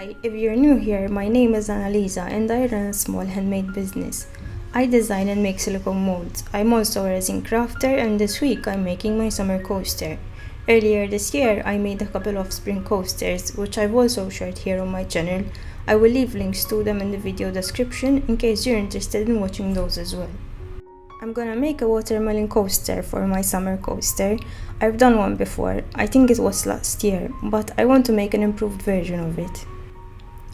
Hi, if you're new here, my name is Annalisa and I run a small handmade business. I design and make silicone molds. I'm also a resin crafter and this week I'm making my summer coaster. Earlier this year, I made a couple of spring coasters, which I've also shared here on my channel. I will leave links to them in the video description in case you're interested in watching those as well. I'm gonna make a watermelon coaster for my summer coaster. I've done one before, I think it was last year, but I want to make an improved version of it.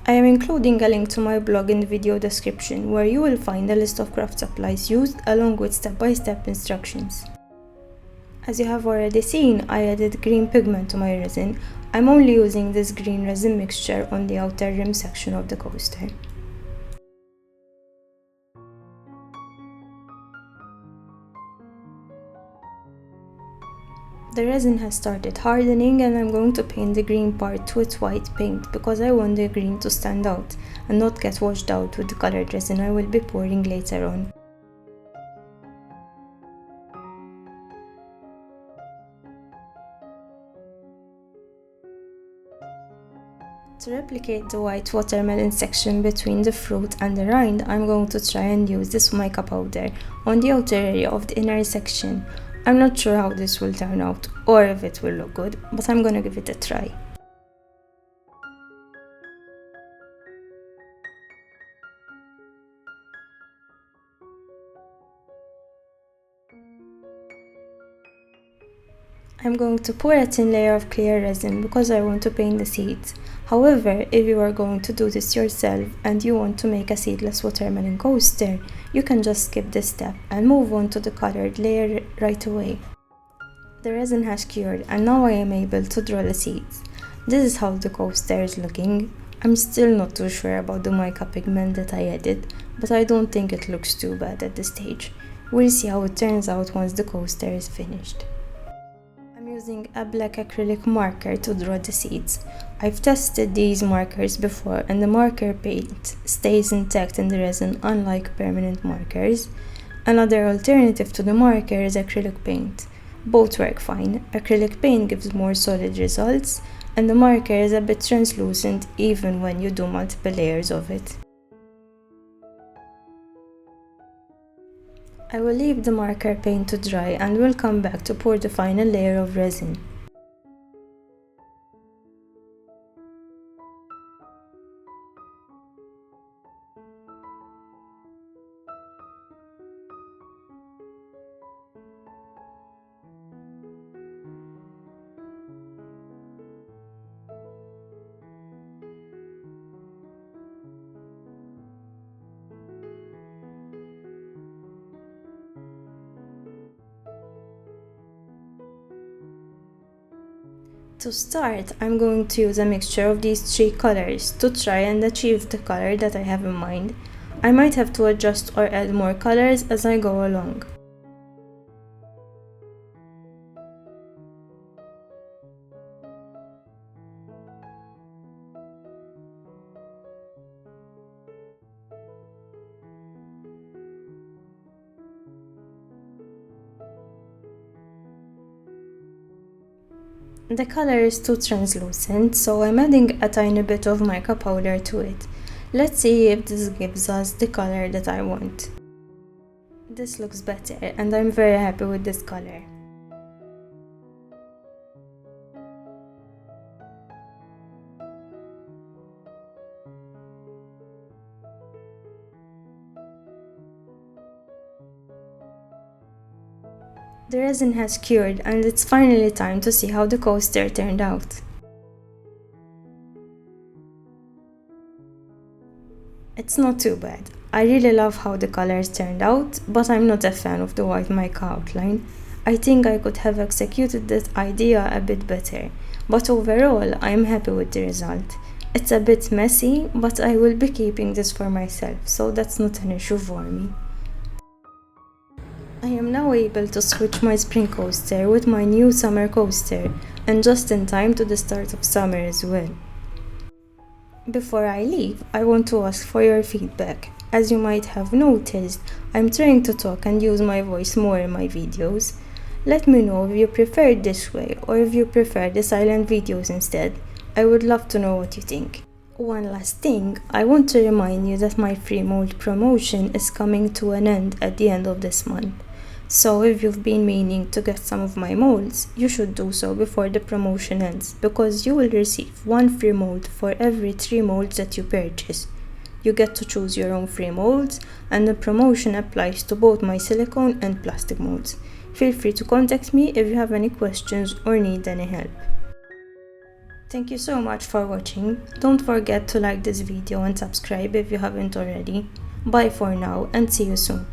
I am including a link to my blog in the video description where you will find a list of craft supplies used along with step-by-step instructions. As you have already seen, I added green pigment to my resin. I'm only using this green resin mixture on the outer rim section of the coaster. The resin has started hardening and I'm going to paint the green part with white paint because I want the green to stand out and not get washed out with the colored resin I will be pouring later on. To replicate the white watermelon section between the fruit and the rind, I'm going to try and use this mica powder on the outer area of the inner section. I'm not sure how this will turn out or if it will look good, but I'm gonna give it a try. I'm going to pour a thin layer of clear resin because I want to paint the seeds. However, if you are going to do this yourself and you want to make a seedless watermelon coaster, you can just skip this step and move on to the colored layer right away. The resin has cured and now I am able to draw the seeds. This is how the coaster is looking. I'm still not too sure about the mica pigment that I added, but I don't think it looks too bad at this stage. We'll see how it turns out once the coaster is finished. I'm using a black acrylic marker to draw the seeds. I've tested these markers before and the marker paint stays intact in the resin unlike permanent markers. Another alternative to the marker is acrylic paint. Both work fine. Acrylic paint gives more solid results and the marker is a bit translucent even when you do multiple layers of it. I will leave the marker paint to dry and will come back to pour the final layer of resin. To start, I'm going to use a mixture of these three colors to try and achieve the color that I have in mind. I might have to adjust or add more colors as I go along. The color is too translucent, so I'm adding a tiny bit of mica powder to it. Let's see if this gives us the color that I want. This looks better and I'm very happy with this color. The resin has cured and it's finally time to see how the coaster turned out. It's not too bad. I really love how the colors turned out, but I'm not a fan of the white mica outline. I think I could have executed that idea a bit better, but overall I'm happy with the result. It's a bit messy, but I will be keeping this for myself, so that's not an issue for me. I am now able to switch my spring coaster with my new summer coaster, and just in time to the start of summer as well. Before I leave, I want to ask for your feedback. As you might have noticed, I'm trying to talk and use my voice more in my videos. Let me know if you prefer it this way or if you prefer the silent videos instead. I would love to know what you think. One last thing, I want to remind you that my free mold promotion is coming to an end at the end of this month. So if you've been meaning to get some of my molds, you should do so before the promotion ends, because you will receive one free mold for every 3 molds that you purchase. You get to choose your own free molds, and the promotion applies to both my silicone and plastic molds. Feel free to contact me if you have any questions or need any help. Thank you so much for watching. Don't forget to like this video and subscribe if you haven't already. Bye for now and see you soon.